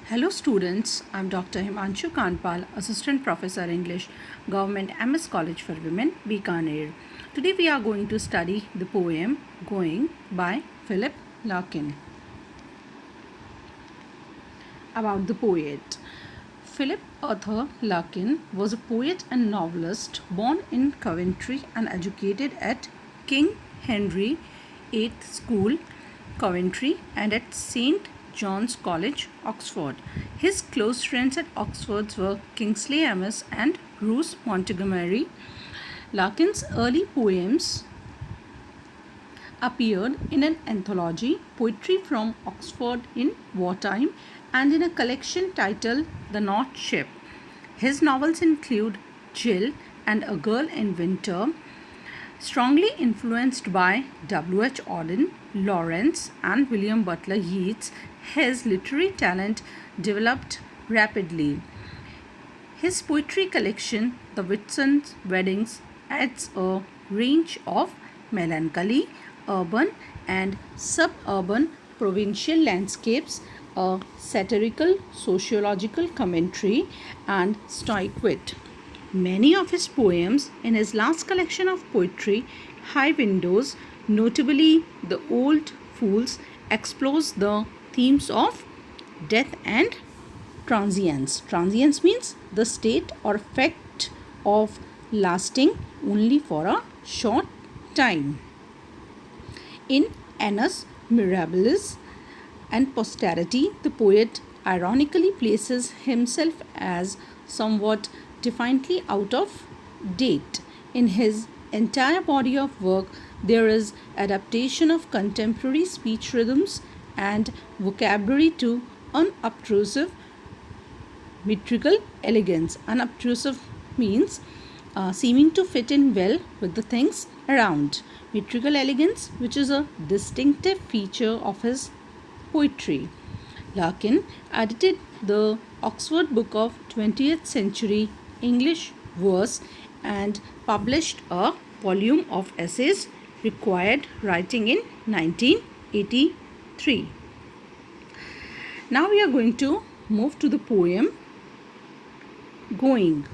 Hello students, I'm Dr. Himanshu Kanpal, Assistant Professor English, Government MS College for Women, Bikaner. Today we are going to study the poem Going by Philip Larkin. About the poet. Philip Arthur Larkin was a poet and novelist born in Coventry and educated at King Henry VIII School, Coventry, and at St. John's College, Oxford. His close friends at Oxford were Kingsley Amis and Bruce Montgomery. Larkin's early poems appeared in an anthology, Poetry from Oxford in Wartime, and in a collection titled The North Ship. His novels include Jill and A Girl in Winter. Strongly influenced by W.H. Auden, Lawrence, and William Butler Yeats, his literary talent developed rapidly. His poetry collection, The Whitson's Weddings, adds a range of melancholy, urban, and suburban provincial landscapes, a satirical sociological commentary, and stoic wit. Many of his poems in his last collection of poetry, High Windows, notably The Old Fools, explores the themes of death and transience. Transience means the state or effect of lasting only for a short time. In Annus Mirabilis and Posterity, the poet ironically places himself as somewhat defiantly out of date. In his entire body of work, there is adaptation of contemporary speech rhythms and vocabulary to unobtrusive metrical elegance. Unobtrusive means seeming to fit in well with the things around. Metrical elegance, which is a distinctive feature of his poetry. Larkin edited the Oxford Book of 20th Century English Verse and published a volume of essays required writing in 1983. Now we are going to move to the poem Going.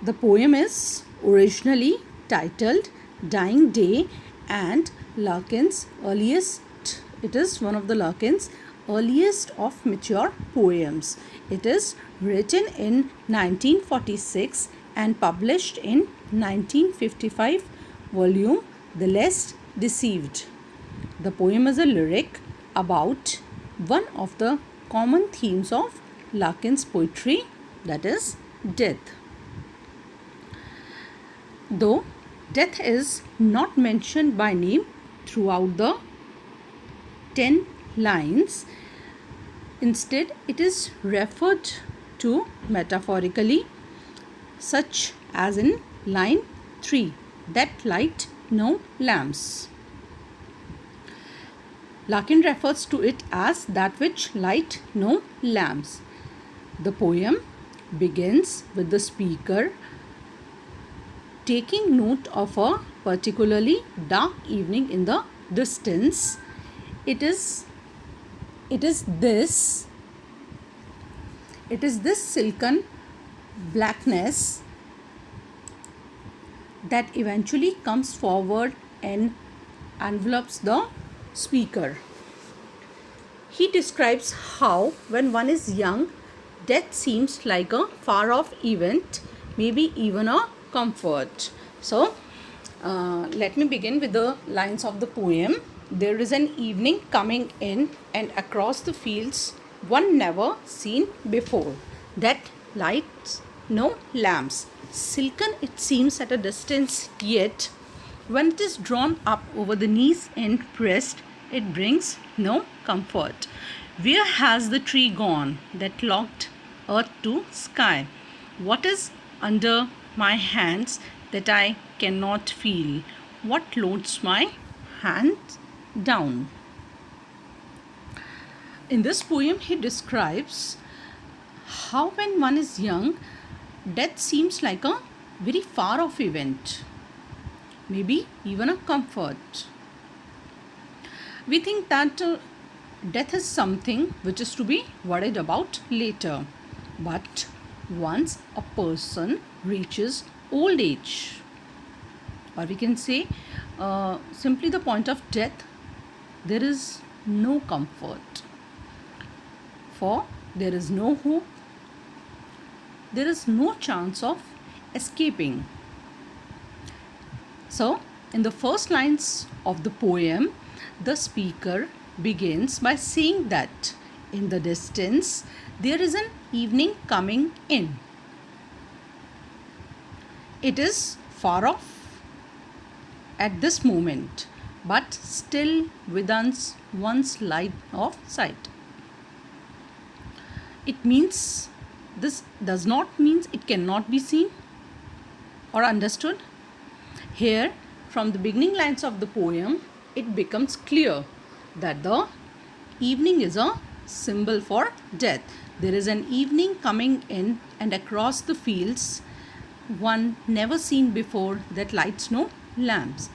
The poem is originally titled Dying Day and it is one of the Larkin's earliest of mature poems. It is written in 1946 and published in 1955 volume The Less Deceived. The poem is a lyric about one of the common themes of Larkin's poetry, that is death. Though death is not mentioned by name throughout the 10 lines, instead it is referred to metaphorically, such as in line 3, that light no lamps. Larkin refers to it as that which light no lamps. The poem begins with the speaker taking note of a particularly dark evening in the distance. It is this silken blackness that eventually comes forward and envelops the speaker. He describes how when one is young, death seems like a far off event, maybe even a comfort. So let me begin with the lines of the poem. There is an evening coming in, and across the fields one never seen before, that lights no lamps. Silken it seems at a distance, yet when it is drawn up over the knees and pressed, it brings no comfort. Where has the tree gone that locked earth to sky? What is under my hands that I cannot feel? What loads my hands down? In this poem, he describes how when one is young, death seems like a very far off event, maybe even a comfort. We think that Death is something which is to be worried about later. But once a person reaches old age, or we can say simply the point of death, there is no comfort. For there is no hope, there is no chance of escaping. So, in the first lines of the poem, the speaker begins by saying that in the distance there is an evening coming in. It is far off at this moment, but still within one's line of sight. It means this does not mean it cannot be seen or understood. Here, from the beginning lines of the poem, it becomes clear that the evening is a symbol for death. There is an evening coming in, and across the fields, one never seen before, that lights no lamps.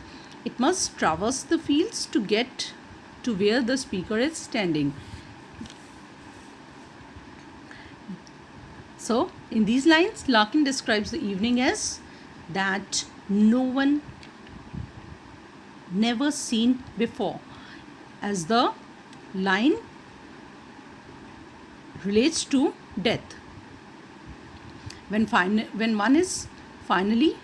It must traverse the fields to get to where the speaker is standing. So, in these lines, Larkin describes the evening as that no one never seen before, as the line relates to death. When one is finally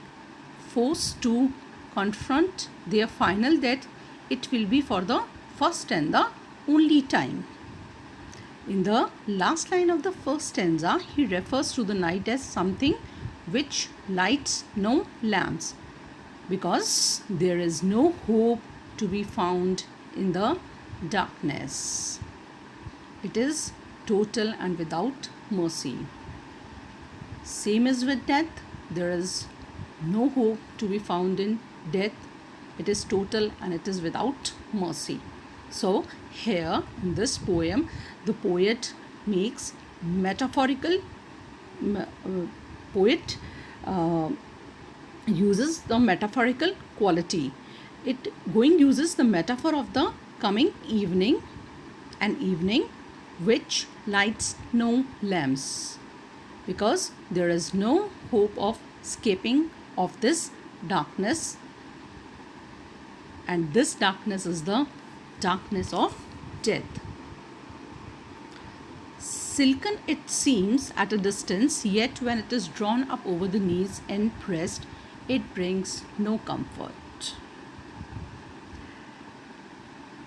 forced to confront their final death, it will be for the first and the only time. In the last line of the first stanza, he refers to the night as something which lights no lamps, because there is no hope to be found in the darkness. It is total and without mercy. Same as with death, there is no hope to be found in death. It is total and it is without mercy. So here in this poem, the poet makes metaphorical poet uses the metaphorical quality. It uses the metaphor of the coming evening, an evening which lights no lamps, because there is no hope of escaping of this darkness, and this darkness is the darkness of death. Silken it seems at a distance, yet when it is drawn up over the knees and pressed, it brings no comfort.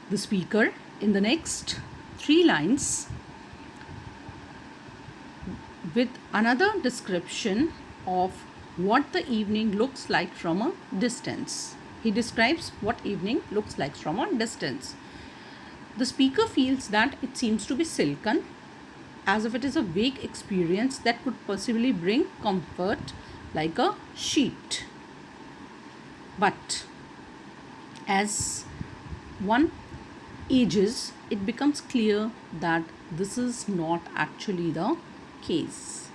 The speaker in the next 3 lines, with another description of what the evening looks like from a distance. He describes what evening looks like from a distance. The speaker feels that it seems to be silken, as if it is a vague experience that could possibly bring comfort like a sheet. But as one ages, it becomes clear that this is not actually the case.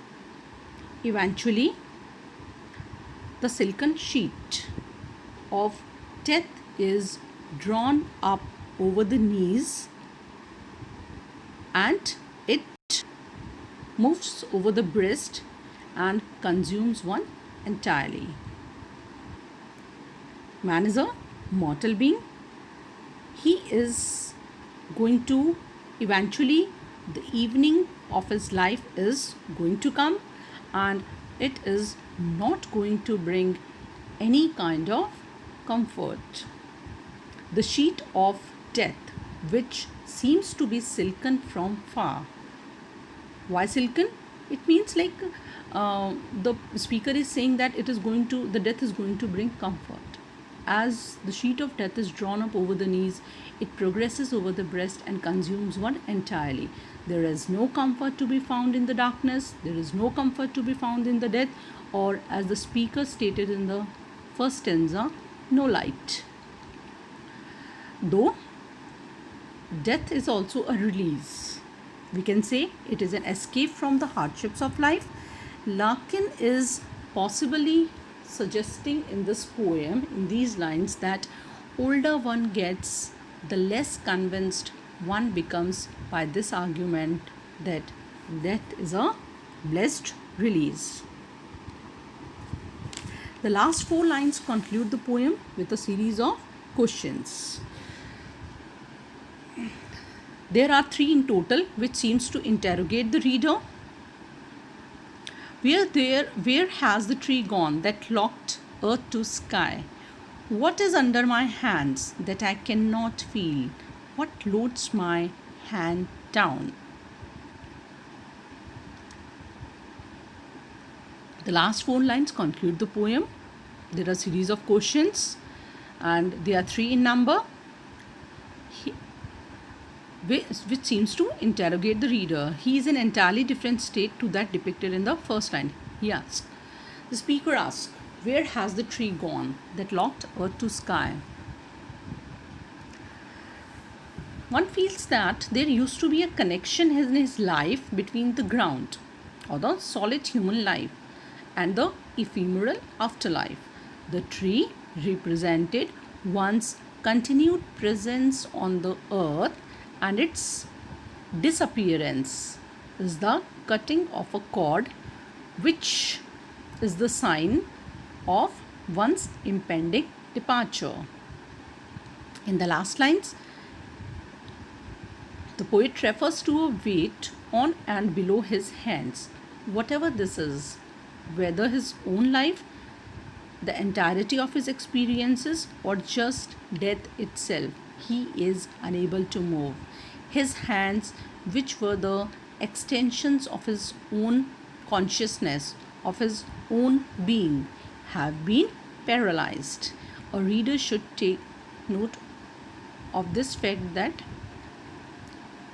Eventually, the silken sheet of death is drawn up over the knees, and it moves over the breast and consumes one entirely. Man is a mortal being. He is going to eventually, the evening of his life is going to come, and it is not going to bring any kind of comfort. The sheet of death, which seems to be silken from far. Why silken? It means like the speaker is saying that the death is going to bring comfort. As the sheet of death is drawn up over the knees, it progresses over the breast and consumes one entirely. There is no comfort to be found in the darkness. There is no comfort to be found in the death, or as the speaker stated in the first stanza, no light. Though death is also a release, we can say it is an escape from the hardships of life. Larkin is possibly suggesting in this poem, in these lines, that older one gets, the less convinced one becomes by this argument that death is a blessed release. The last 4 lines conclude the poem with a series of questions. There are 3 in total, which seems to interrogate the reader. Where has the tree gone that locked earth to sky? What is under my hands that I cannot feel? What loads my hand down? The last 4 lines conclude the poem. There are a series of questions and they are 3 in number, which seems to interrogate the reader. He is in an entirely different state to that depicted in the first line. He asks, the speaker asks, where has the tree gone that locked earth to sky? One feels that there used to be a connection in his life between the ground or the solid human life and the ephemeral afterlife. The tree represented one's continued presence on the earth, and its disappearance is the cutting of a cord, which is the sign of one's impending departure. In the last lines, the poet refers to a weight on and below his hands. Whatever this is, whether his own life, the entirety of his experiences, or just death itself, he is unable to move. His hands, which were the extensions of his own consciousness, of his own being, have been paralyzed. A reader should take note of this fact that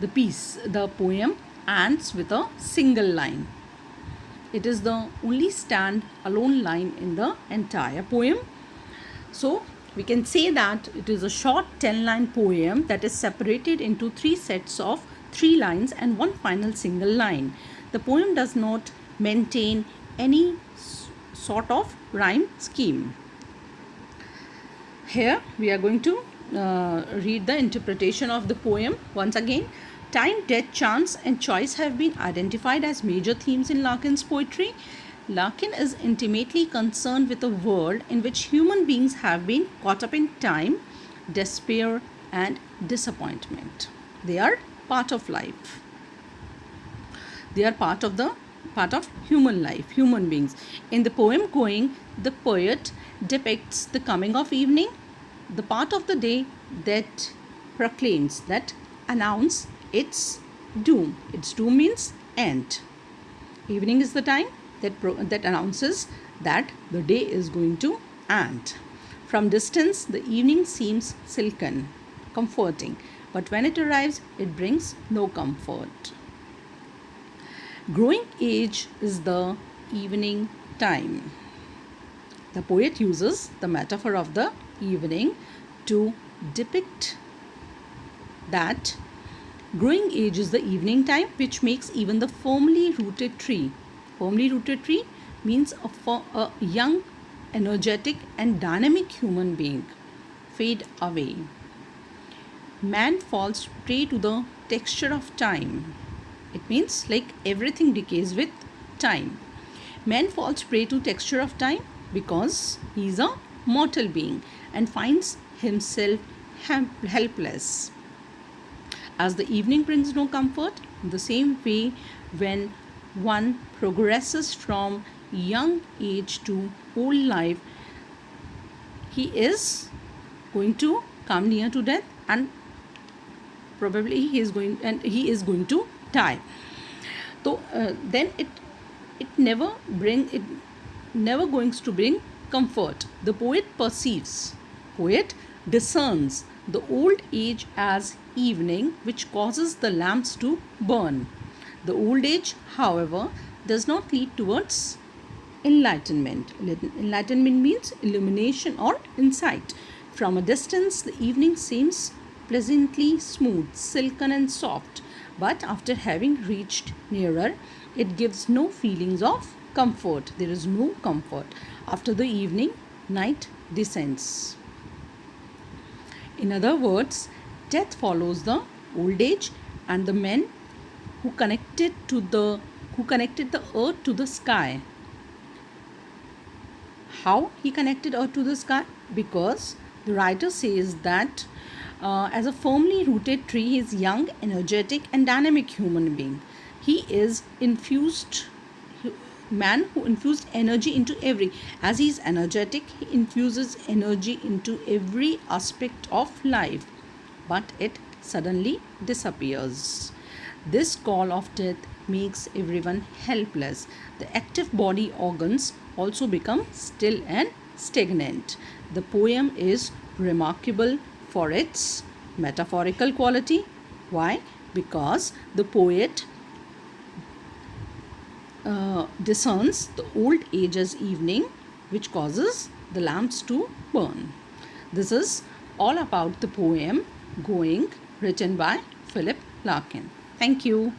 the poem ends with a single line. It is the only stand-alone line in the entire poem. So we can say that it is a short 10-line poem that is separated into 3 sets of 3 lines and 1 final single line. The poem does not maintain any sort of rhyme scheme. Here we are going to read the interpretation of the poem once again. Time, death, chance, and choice have been identified as major themes in Larkin's poetry. Larkin is intimately concerned with a world in which human beings have been caught up in time, despair, and disappointment. They are part of life. They are part of human life, human beings. In the poem Going, the poet depicts the coming of evening, the part of the day that proclaims, that announce its doom. Its doom means end. Evening is the time that announces that the day is going to end. From distance, the evening seems silken, comforting, but when it arrives, it brings no comfort. Growing age is the evening time. The poet uses the metaphor of the evening to depict that growing age is the evening time, which makes even the firmly rooted tree means a young, energetic, and dynamic human being fade away. Man falls prey to the texture of time. It means like everything decays with time. Man falls prey to texture of time because he is a mortal being and finds himself helpless. As the evening brings no comfort, in the same way, when one progresses from young age to old life, he is going to come near to death, and probably he is going to die. So then it never going to bring comfort. The poet discerns the old age as evening, which causes the lamps to burn. The old age, however, does not lead towards enlightenment. Enlightenment means illumination or insight. From a distance, the evening seems pleasantly smooth, silken, and soft, but after having reached nearer, it gives no feelings of comfort. There is no comfort. After the evening, night descends. In other words, death follows the old age, and the men who connected the earth to the sky. How he connected earth to the sky? Because the writer says that as a firmly rooted tree, he is young, energetic, and dynamic human being. He is man who infused energy into every, as he is energetic, he infuses energy into every aspect of life, but it suddenly disappears. This call of death makes everyone helpless. The active body organs also become still and stagnant. The poem is remarkable for its metaphorical quality. Why? Because the poet discerns the old age as evening, which causes the lamps to burn. This is all about the poem Going, written by Philip Larkin. Thank you.